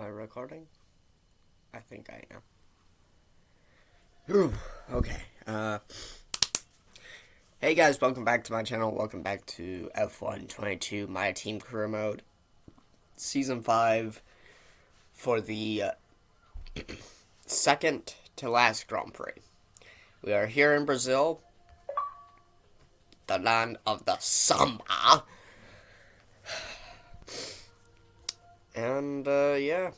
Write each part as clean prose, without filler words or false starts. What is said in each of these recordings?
I recording? I think I am. Whew. Okay. Hey guys, welcome back to my channel. Welcome back to F1 22, My Team Career Mode, Season 5, for the second to last Grand Prix. We are here in Brazil, the land of the samba. And, yeah.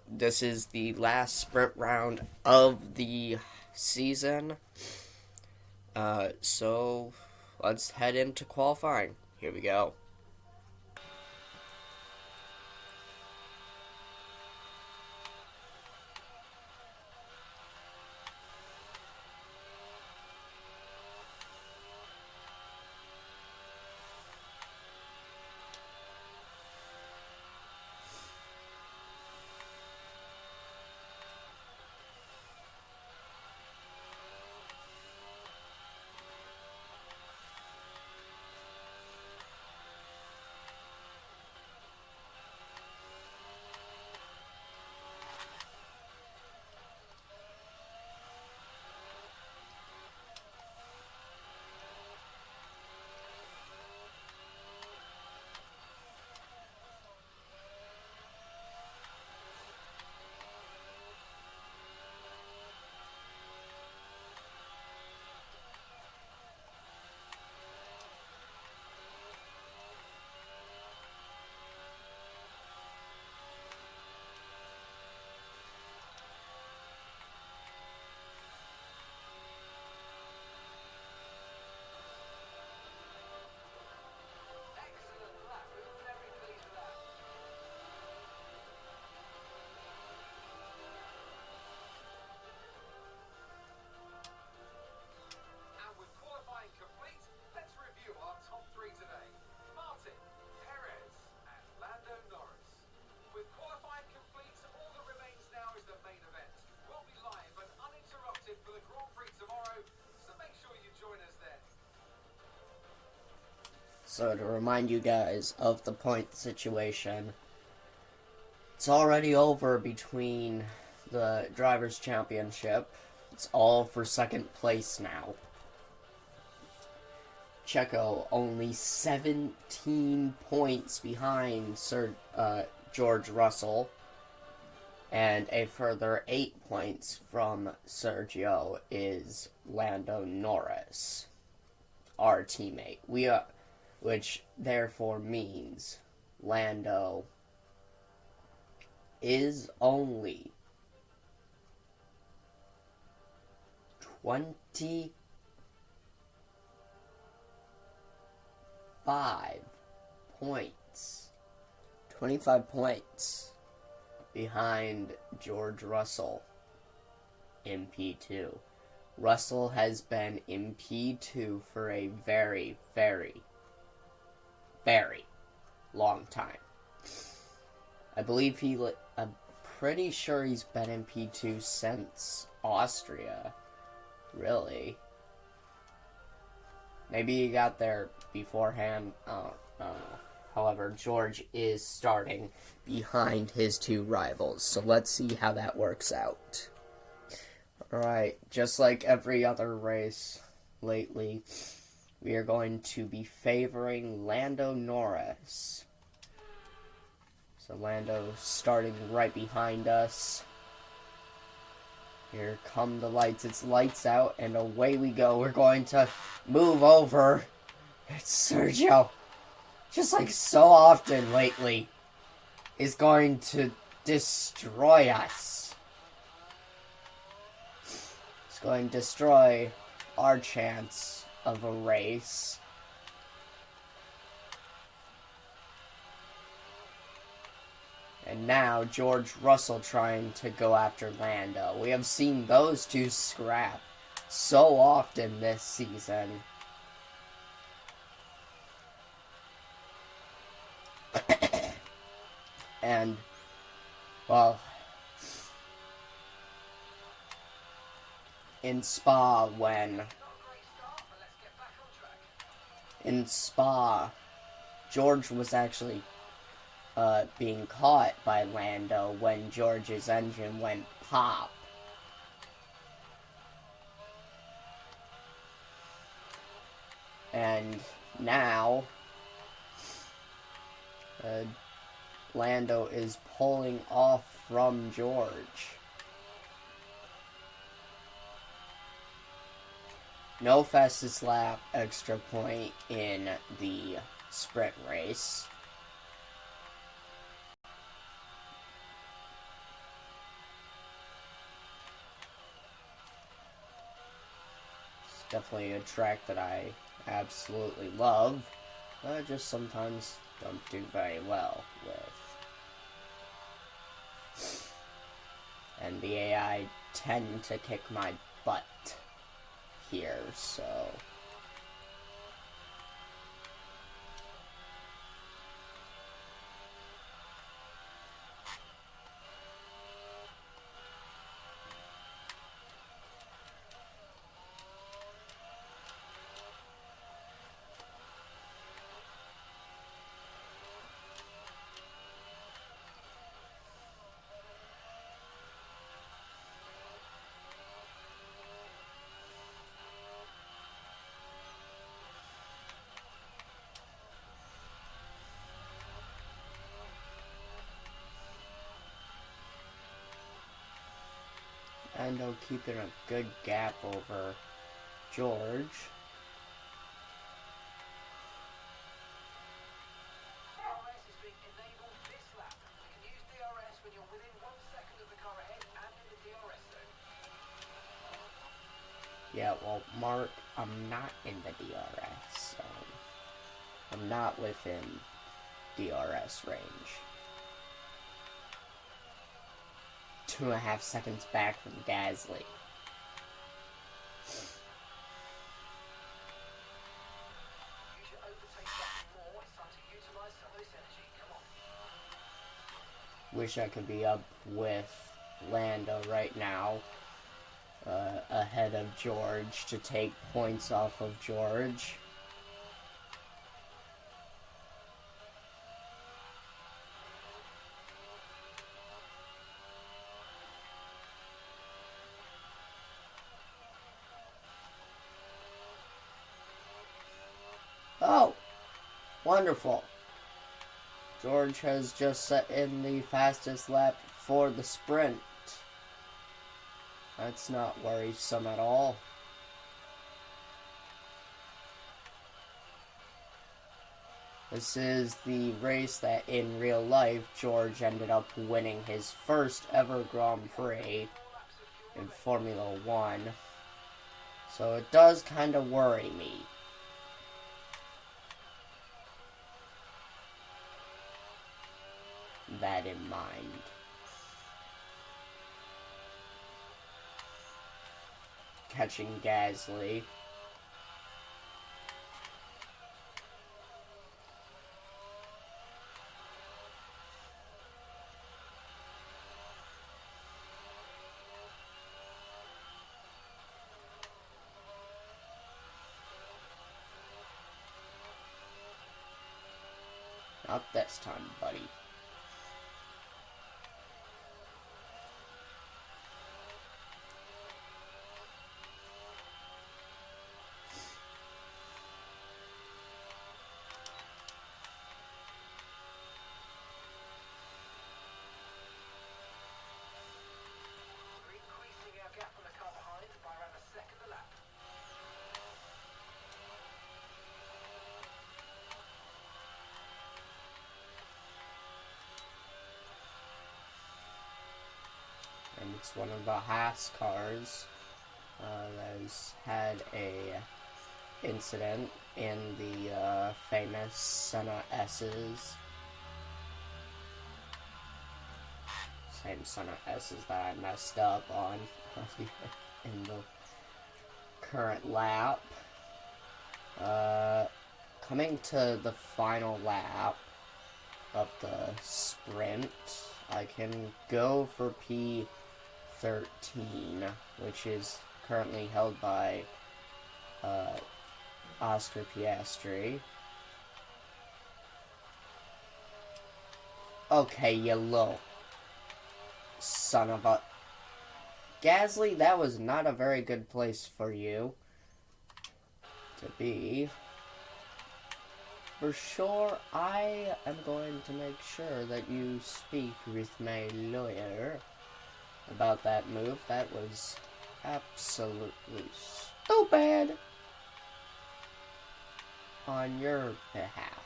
This is the last sprint round of the season. So let's head into qualifying. Here we go. So to remind you guys of the point situation, it's already over between the Drivers' Championship. It's all for second place now. Checo only 17 points behind George Russell, and a further 8 points from Sergio is Lando Norris, our teammate. Which therefore means Lando is only 25 points. 25 points behind George Russell in P2. Russell has been in P2 for a very, very long time. I'm pretty sure he's been in P2 since Austria, really. Maybe he got there beforehand, I don't know. However, George is starting behind his two rivals, so let's see how that works out. Alright, just like every other race lately, we are going to be favoring Lando Norris. So Lando starting right behind us. Here come the lights. It's lights out and away we go. We're going to move over. It's Sergio, just like so often lately, is going to destroy us. It's going to destroy our chance of a race. And now George Russell trying to go after Lando. We have seen those two scrap so often this season. And, well, in Spa, George was actually being caught by Lando when George's engine went pop. And now, Lando is pulling off from George. No fastest lap extra point in the sprint race. It's definitely a track that I absolutely love, but I just sometimes don't do very well with. And the AI tend to kick my butt here, so... And I'll keep it a good gap over George. DRS is being enabled this lap. You can use DRS when you're within 1 second of the car ahead and in the DRS zone. Yeah, well, Mark, I'm not in the DRS zone. I'm not within DRS range. 2.5 seconds back from Gasly. You should overtake that more. It's time to utilize some of this energy. Come on. Wish I could be up with Lando right now, ahead of George, to take points off of George. Oh, wonderful. George has just set in the fastest lap for the sprint. That's not worrisome at all. This is the race that in real life George ended up winning his first ever Grand Prix in Formula 1. So it does kind of worry me. That in mind. Catching Gasly. Not this time, buddy. We're increasing our gap from the car behind by around a second a lap. And it's one of the Haas cars that has had a incident in the famous Senna S's. Same Senna S's that I messed up on in the current lap. Coming to the final lap of the sprint, I can go for P13, which is currently held by Oscar Piastri. Okay, you little son of a... Gasly, that was not a very good place for you to be. For sure, I am going to make sure that you speak with my lawyer about that move. That was absolutely stupid on your behalf.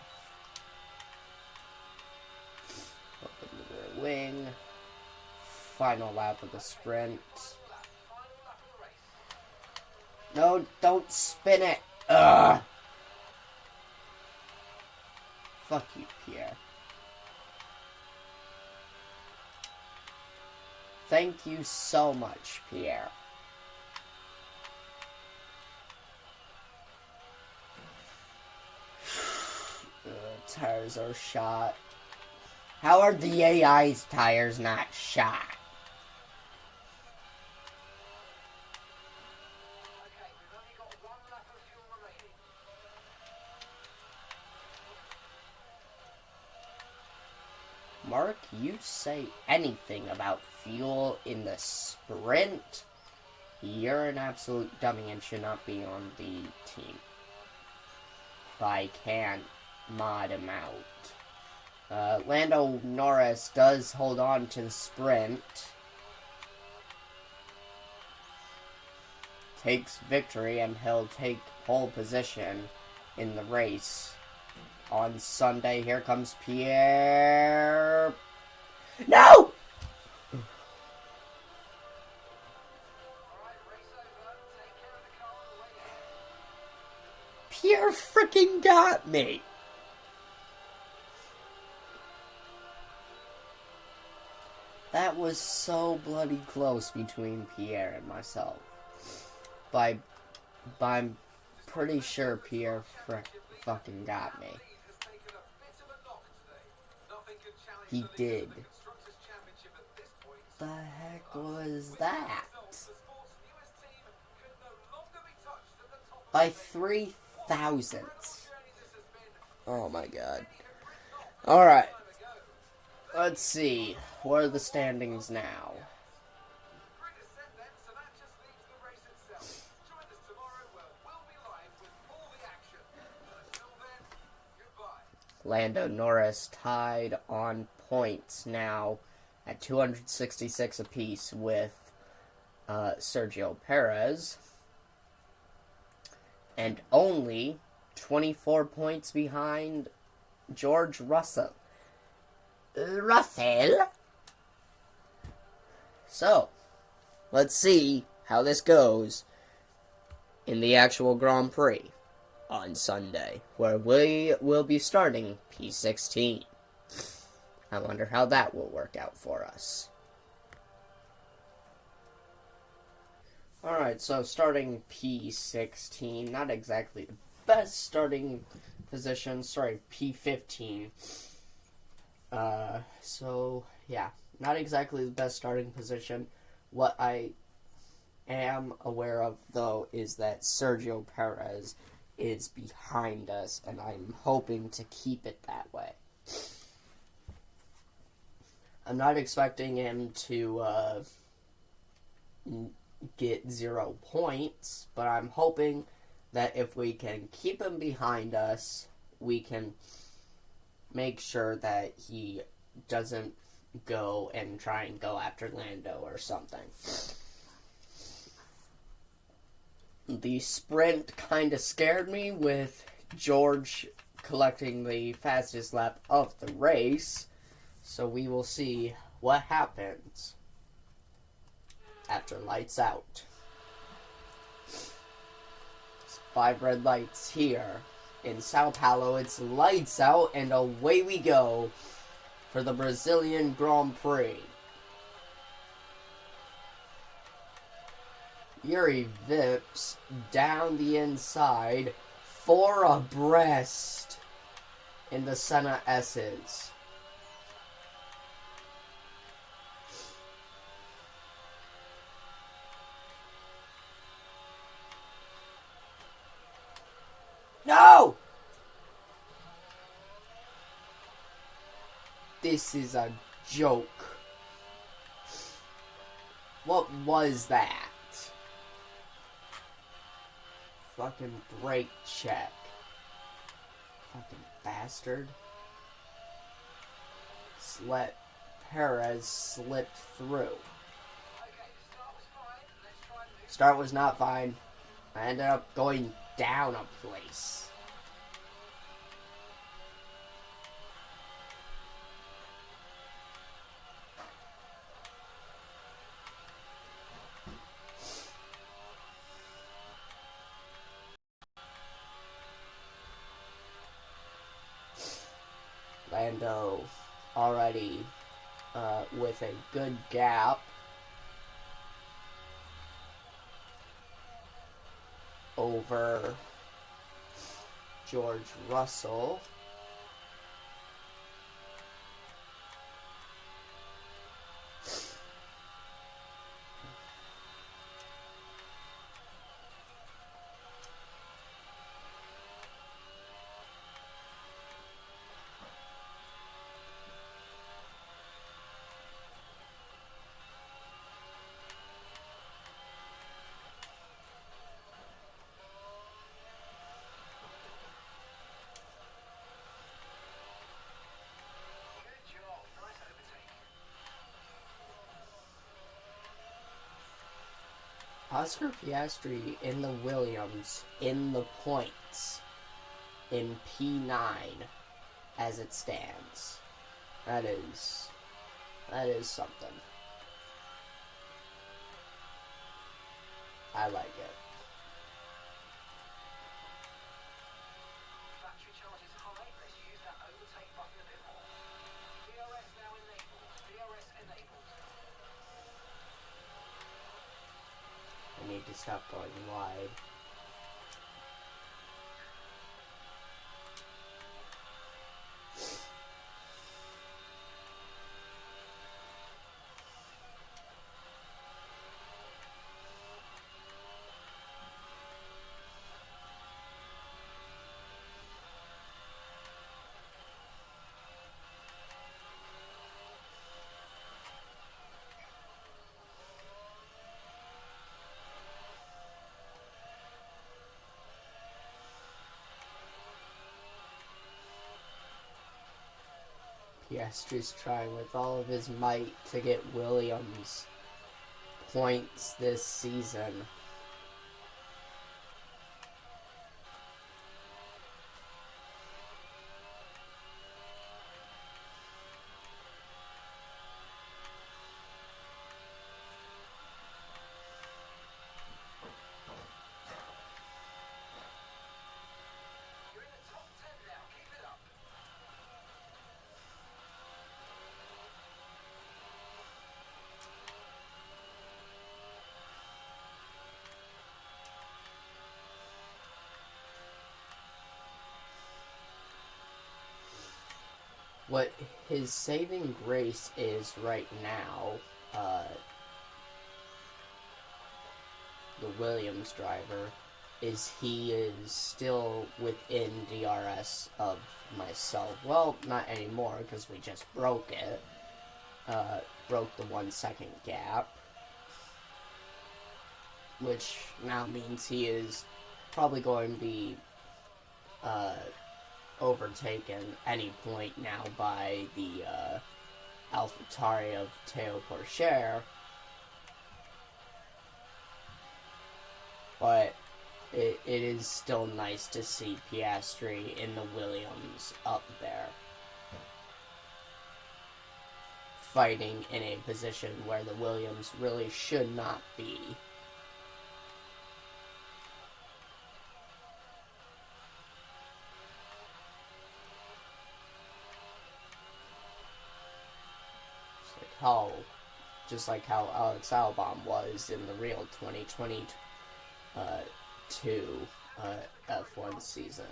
Open the rear wing. Final lap of the sprint. No, don't spin it. Ugh. Fuck you, Pierre. Thank you so much, Pierre. Tires are shot. How are the AI's tires not shot? Okay, we've only got one lap of fuel remaining. Mark, you say anything about fuel in the sprint, you're an absolute dummy and should not be on the team. I can't mod him out. Lando Norris does hold on to the sprint. Takes victory, and he'll take pole position in the race. On Sunday, here comes Pierre. No! Alright, race over. Take care of the car on the way out. Pierre freaking got me. That was so bloody close between Pierre and myself. But I'm pretty sure Pierre fucking got me. He did. The heck was that? By 3 thousandths. Oh my god. Alright. Let's see. What are the standings now? Lando Norris tied on points now at 266 apiece with Sergio Perez, and only 24 points behind George Russell. So, let's see how this goes in the actual Grand Prix on Sunday, where we will be starting P16. I wonder how that will work out for us. Alright, so starting P16, not exactly the best starting position, sorry, P15. So, yeah, not exactly the best starting position. What I am aware of, though, is that Sergio Perez is behind us, and I'm hoping to keep it that way. I'm not expecting him to get 0 points, but I'm hoping that if we can keep him behind us, we can make sure that he doesn't go and try and go after Lando or something. The sprint kind of scared me with George collecting the fastest lap of the race, so we will see what happens after lights out. It's 5 red lights here. In Sao Paulo, it's lights out, and away we go for the Brazilian Grand Prix. Yuri Vips down the inside, 4 abreast in the Senna S's. No! This is a joke. What was that? Fucking brake check. Fucking bastard. Let Perez slip through. Start was not fine. I ended up going down a place. Lando already with a good gap over George Russell. Oscar Piastri in the Williams in the points in P9 as it stands. That is something. I like it. Battery charge is high. Let's use that overtake button a bit more. DRS now enabled. DRS enabled. I need to stop going wide. Piastri's trying with all of his might to get Williams points this season. You're in the top 10 now. Keep it up. What his saving grace is right now, the Williams driver, is he is still within DRS of myself. Well, not anymore, because we just broke it. Broke the 1 second gap. Which now means he is probably going to be overtaken any point now by the AlphaTauri of Théo Pourchaire. But it is still nice to see Piastri in the Williams up there, fighting in a position where the Williams really should not be. Just like how Alex Albon was in the real 2022 F1 season.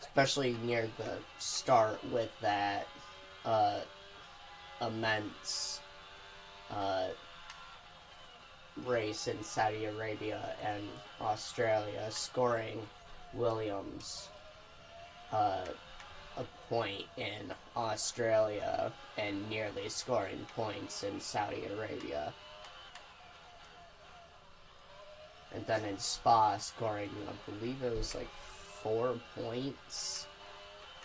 Especially near the start with that immense race in Saudi Arabia and Australia, scoring Williams a point in Australia and nearly scoring points in Saudi Arabia. And then in Spa scoring, I believe it was like 4 points,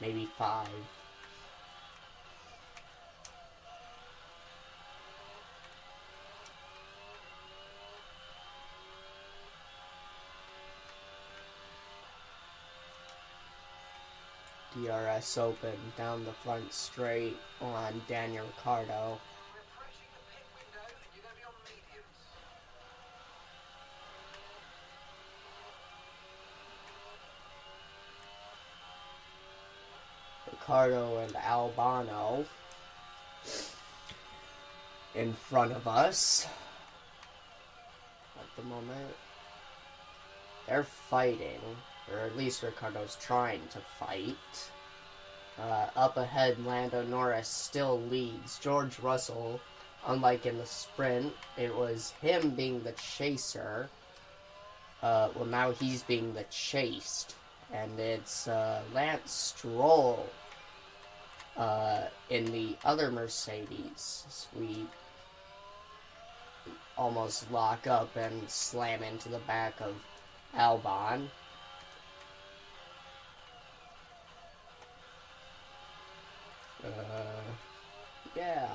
maybe 5. DRS Open down the front straight on Daniel Ricciardo. We're approaching the pit window and you're going to be on mediums. Ricciardo and Albano in front of us at the moment. They're fighting, or at least Ricciardo's trying to fight. Up ahead, Lando Norris still leads. George Russell, unlike in the sprint, it was him being the chaser. Well, now he's being the chased. And it's Lance Stroll in the other Mercedes. We almost lock up and slam into the back of Albon. Yeah.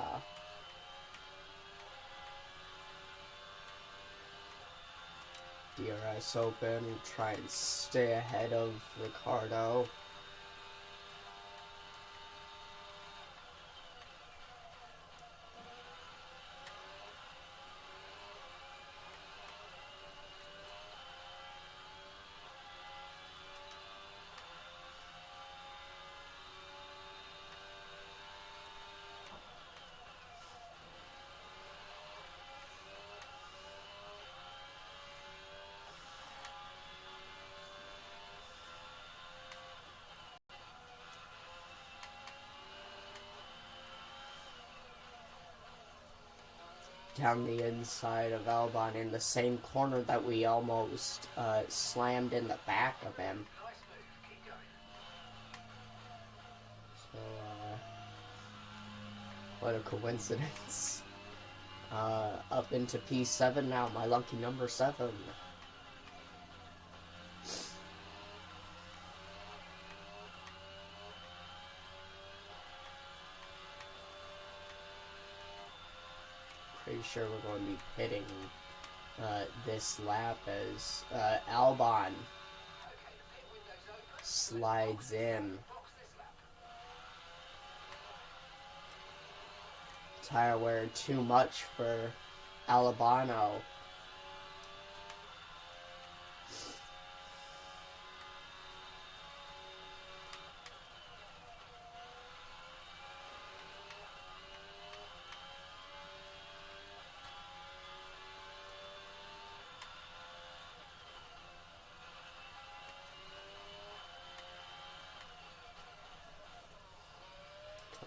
DRS Open, try and stay ahead of Ricciardo. Down the inside of Albon in the same corner that we almost slammed in the back of him. Nice move. Keep going. So, what a coincidence. Up into P7 now, my lucky number 7. Pretty sure we're going to be pitting this lap as Albon Okay, the pit window's open. slides in. Box this lap. Tire wear too much for Albano.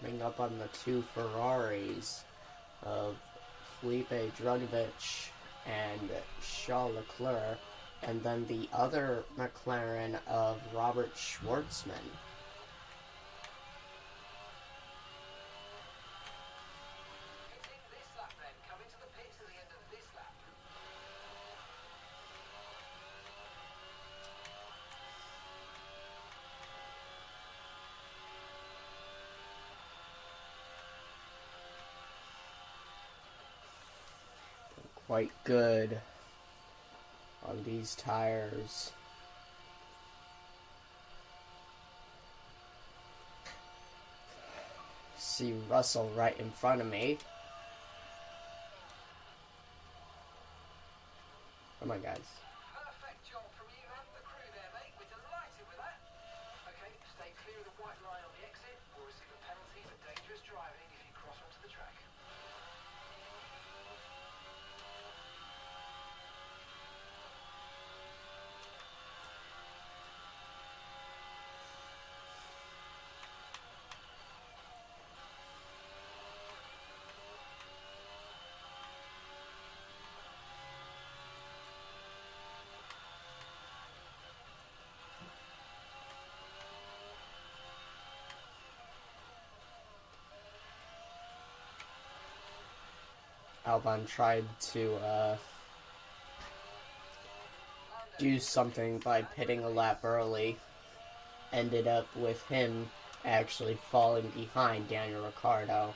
Coming up on the 2 Ferraris of Felipe Drugovich and Charles Leclerc, and then the other McLaren of Robert Schwartzman. Pitting this lap then. Coming to the pits at the end of this lap. Quite good on these tires. See Russell right in front of me. Come on, guys. Perfect job from you and the crew there, mate. We're delighted with that. Okay, stay clear of the white line on the exit. We'll receive a penalty for dangerous driving if you cross onto the track. Albon tried to do something by pitting a lap early. Ended up with him actually falling behind Daniel Ricciardo.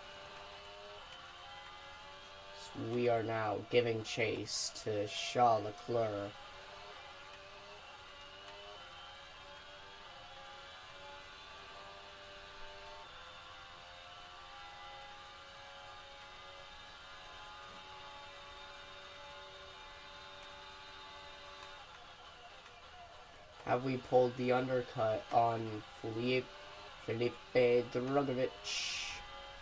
So we are now giving chase to Charles Leclerc. Have we pulled the undercut on Felipe Drugovich?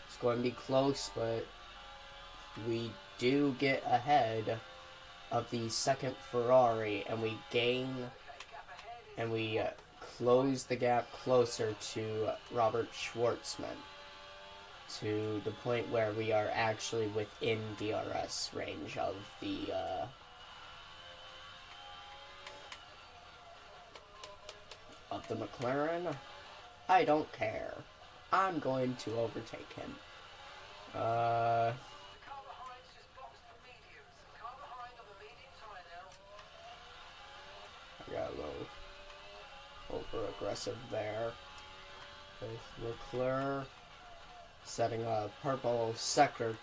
It's going to be close, but we do get ahead of the second Ferrari, and we gain, and we close the gap closer to Robert Schwartzman, to the point where we are actually within DRS range of the McLaren. I don't care. I'm going to overtake him. The car behind's just boxed for mediums. Car behind on the medium tyre now. I got a little over-aggressive there with Leclerc setting a purple sector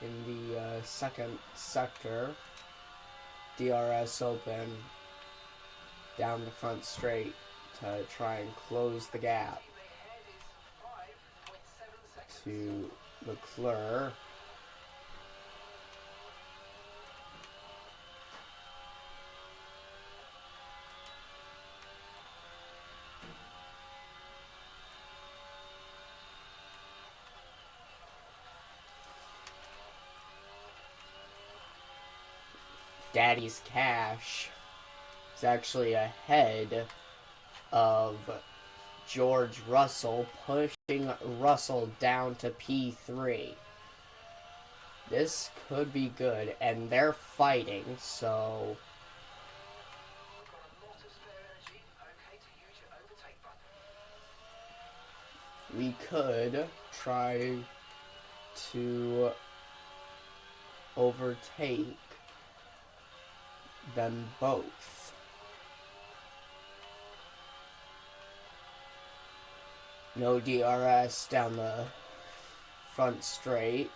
in the second sector. DRS open down the front straight to try and close the gap to Leclerc. Daddy's Cash is actually ahead of George Russell, pushing Russell down to P3. This could be good, and they're fighting, so we could try to overtake them both. No DRS down the front straight.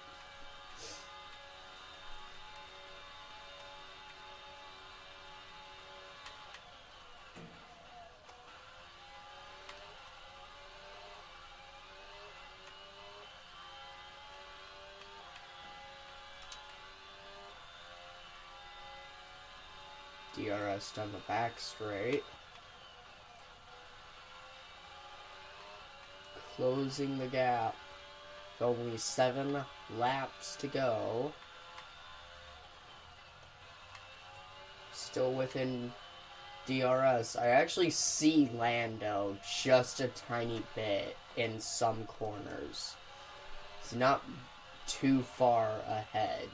DRS down the back straight. Closing the gap. Only 7 laps to go. Still within DRS. I actually see Lando just a tiny bit in some corners. He's not too far ahead.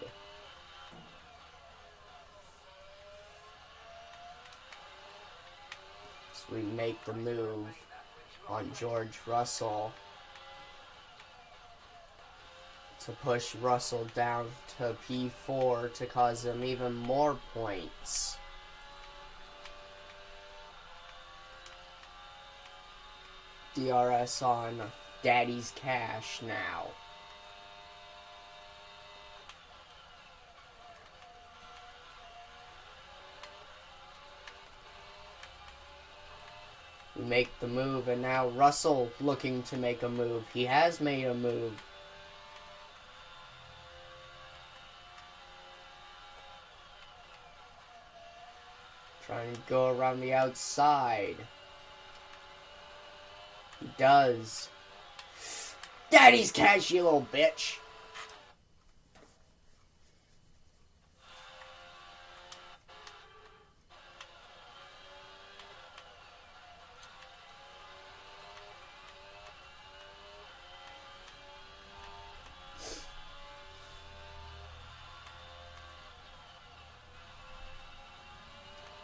We make the move on George Russell to push Russell down to P4 to cause him even more points. DRS on Daddy's Cash now. We make the move, and now Russell looking to make a move. He has made a move. Trying to go around the outside. He does. Daddy's Cash, you little bitch.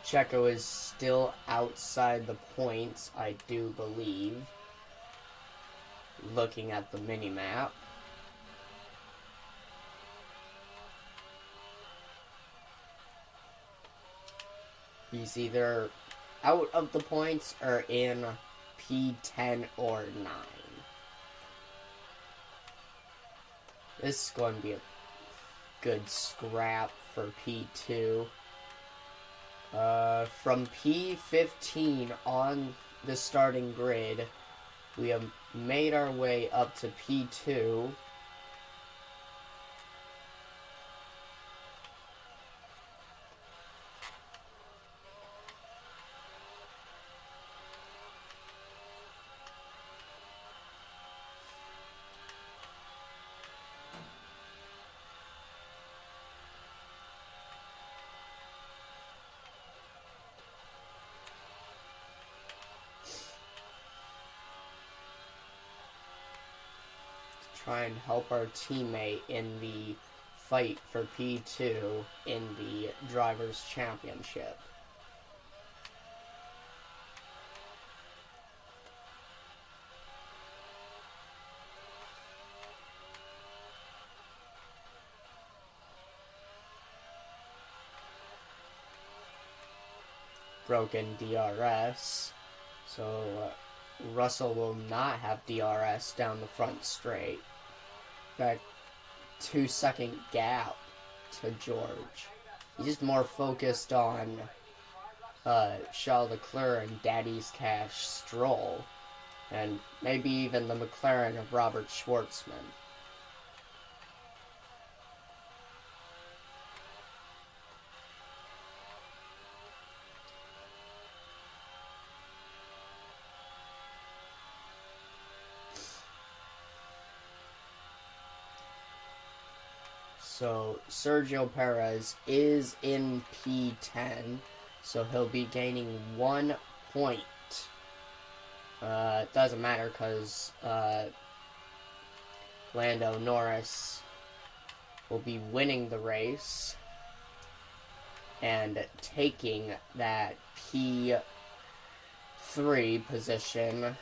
Checo is still outside the points, I do believe. looking at the mini map. He's either out of the points or in P10 or 9. This is going to be a good scrap for P2. From P15 on the starting grid, we have made our way up to P2. Try and help our teammate in the fight for P2 in the Drivers' Championship. Broken DRS, so Russell will not have DRS down the front straight. In fact, 2-second gap to George. He's just more focused on Charles Leclerc and Daddy's Cash Stroll, and maybe even the McLaren of Robert Schwartzman. So Sergio Perez is in P10, so he'll be gaining 1 point. It doesn't matter because Lando Norris will be winning the race and taking that P3 position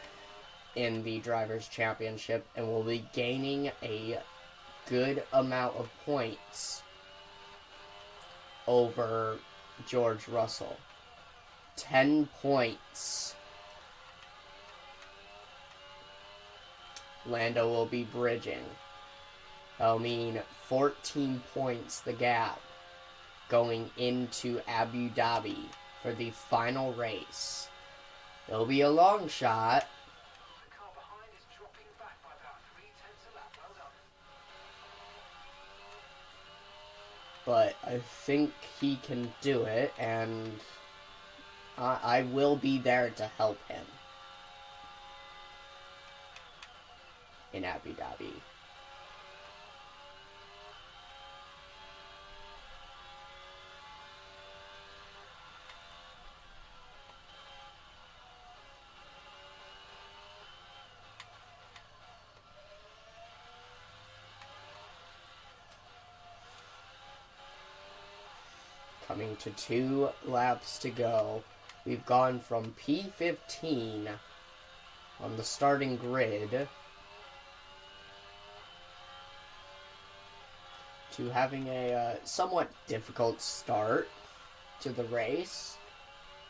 in the Drivers' Championship, and will be gaining a good amount of points over George Russell. 10 points. Lando will be bridging. That'll mean 14 points the gap going into Abu Dhabi for the final race. It'll be a long shot. The car behind is dropping back by about 0.3 a lap. Well done. But I think he can do it, and I will be there to help him in Abu Dhabi. Coming to 2 laps to go. We've gone from P15 on the starting grid to having a somewhat difficult start to the race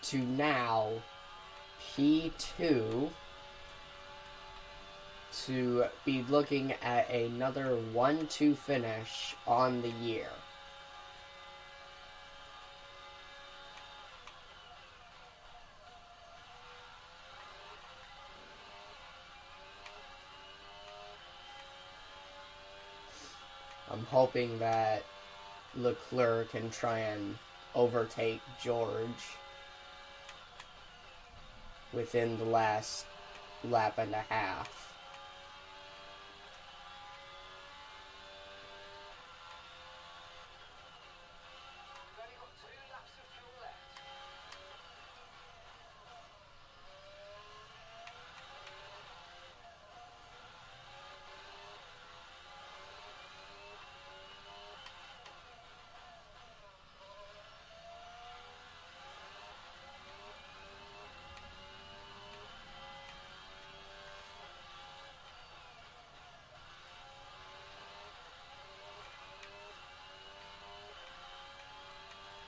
to now P2 to be looking at another 1-2 finish on the year. I'm hoping that Leclerc can try and overtake George within the last lap and a half. We've only got 2 laps of fuel left.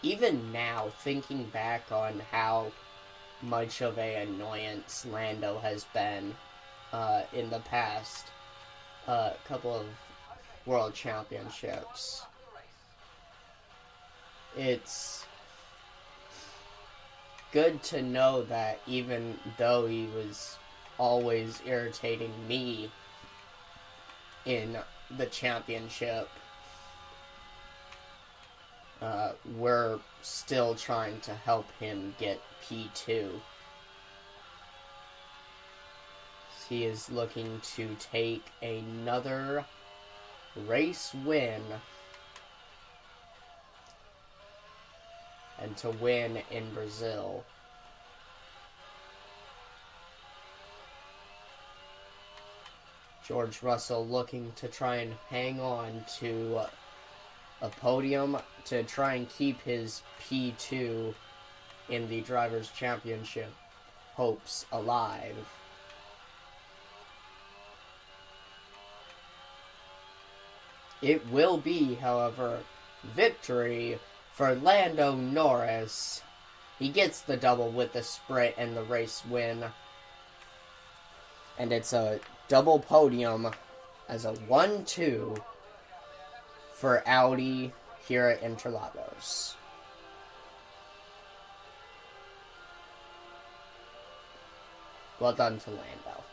even now, thinking back on how much of an annoyance Lando has been in the past couple of world championships, it's good to know that even though he was always irritating me in the championship, we're still trying to help him get P2. He is looking to take another race win and to win in Brazil. George Russell looking to try and hang on to a podium to try and keep his P2 in the Drivers' Championship hopes alive. It will be, however, victory for Lando Norris. He gets the double with the sprint and the race win. And it's a double podium as a 1-2 for Audi here at Interlagos. Well done to Lando.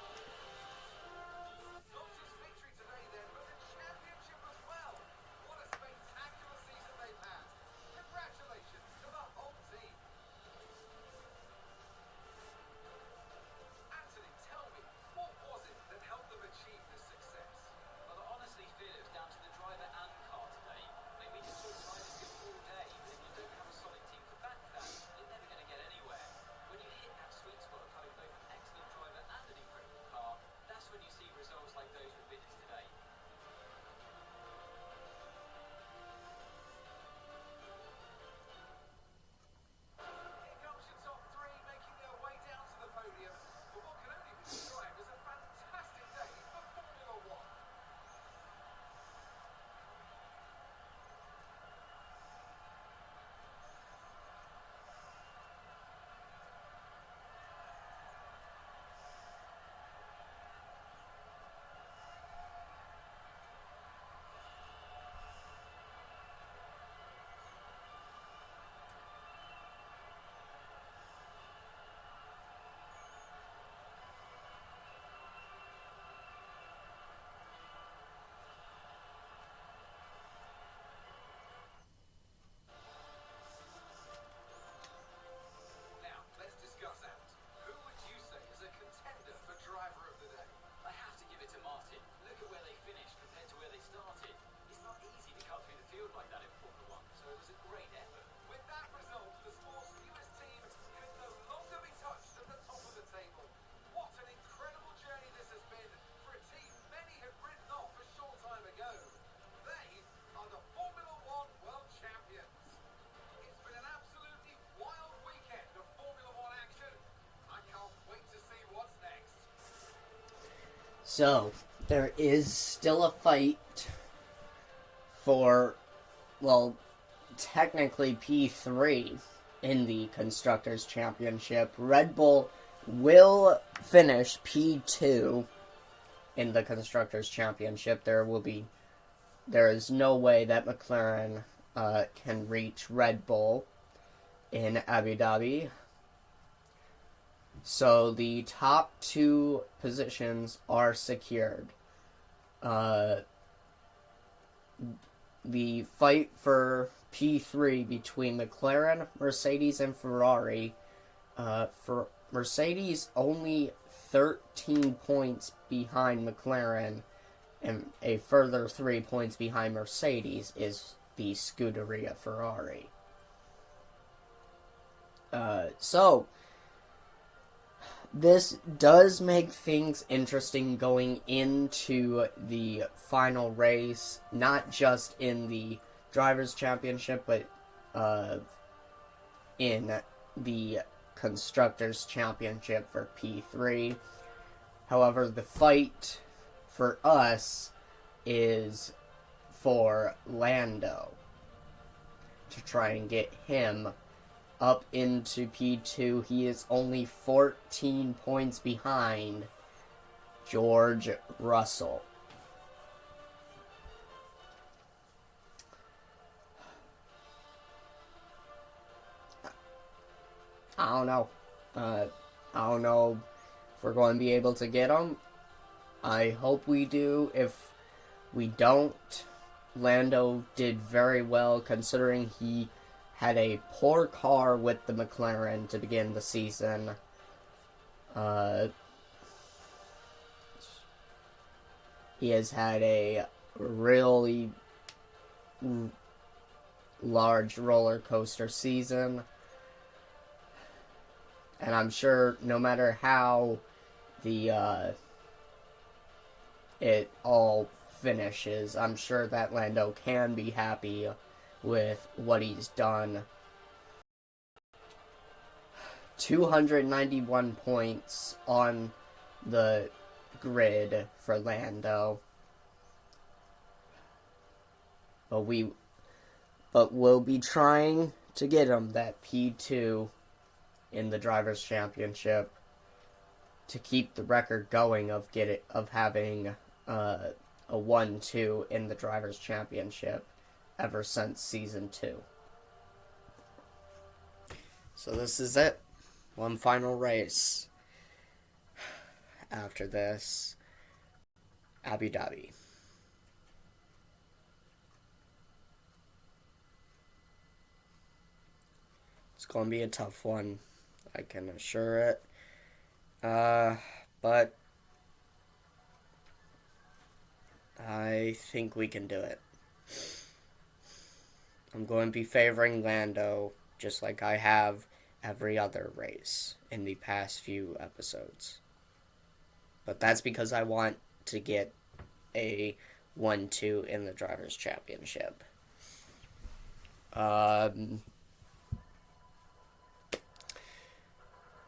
So, there is still a fight for, well, technically P3 in the Constructors' Championship. Red Bull will finish P2 in the Constructors' Championship. There is no way that McLaren can reach Red Bull in Abu Dhabi. So the top two positions are secured. The fight for P3 between McLaren, Mercedes, and Ferrari. For Mercedes, only 13 points behind McLaren, and a further 3 points behind Mercedes is the Scuderia Ferrari. So this does make things interesting going into the final race, not just in the Drivers' Championship, but in the Constructors' Championship for P3. However, the fight for us is for Lando. to try and get him up into P2. He is only 14 points behind George Russell. I don't know. I don't know if we're going to be able to get him. I hope we do. If we don't, Lando did very well considering he had a poor car with the McLaren to begin the season. He has had a really large roller coaster season. And I'm sure no matter how it all finishes, I'm sure that Lando can be happy with what he's done. 291 points on the grid for Lando. But we'll be trying to get him that P2 in the Drivers' Championship to keep the record going of having a 1-2 in the Drivers' Championship ever since Season 2. So this is it. One final race. After this, Abu Dhabi. It's going to be a tough one, I can assure it. But I think we can do it. I'm going to be favoring Lando, just like I have every other race in the past few episodes. But that's because I want to get a 1-2 in the Drivers' Championship.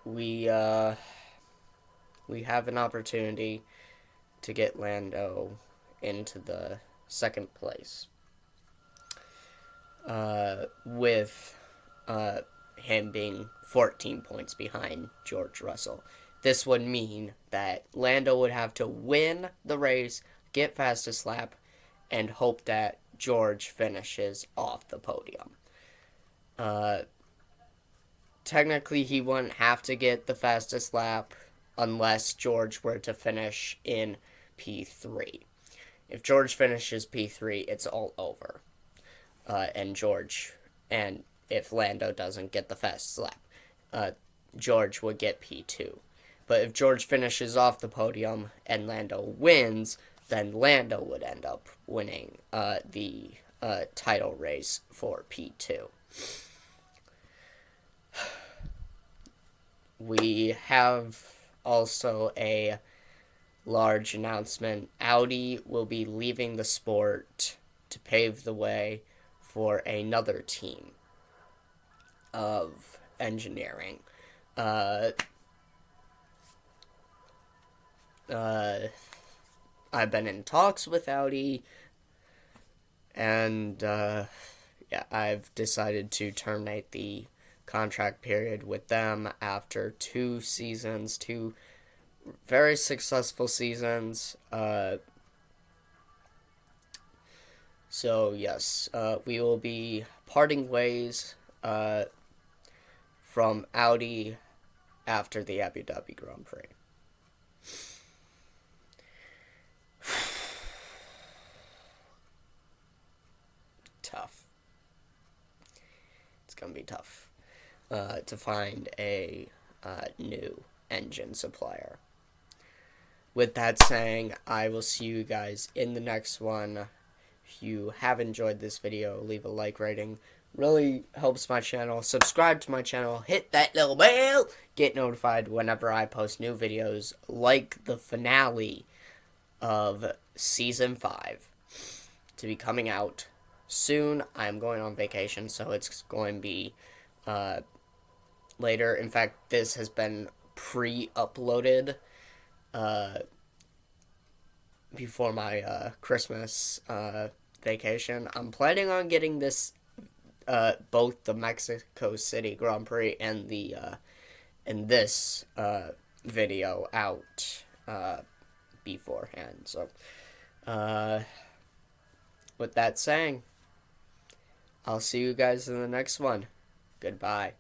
We have an opportunity to get Lando into the second place. With him being 14 points behind George Russell. This would mean that Lando would have to win the race, get fastest lap, and hope that George finishes off the podium. Technically, he wouldn't have to get the fastest lap unless George were to finish in P3. If George finishes P3, it's all over. And if Lando doesn't get the fastest lap, George would get P2. But if George finishes off the podium and Lando wins, then Lando would end up winning the title race for P2. We have also a large announcement. Audi will be leaving the sport to pave the way for another team of engineering. I've been in talks with Audi, and I've decided to terminate the contract period with them after 2 seasons, 2 very successful seasons. So yes, we will be parting ways from Audi after the Abu Dhabi Grand Prix. Tough. It's gonna be tough to find a new engine supplier. With that saying, I will see you guys in the next one. If you have enjoyed this video, leave a like rating. Really helps my channel. Subscribe to my channel. Hit that little bell. Get notified whenever I post new videos, like the finale of Season 5 to be coming out soon. I'm going on vacation, so it's going to be later. In fact, this has been pre-uploaded before my Christmas vacation. I'm planning on getting this both the Mexico City Grand Prix and the and this video out beforehand. So, with that saying, I'll see you guys in the next one. Goodbye.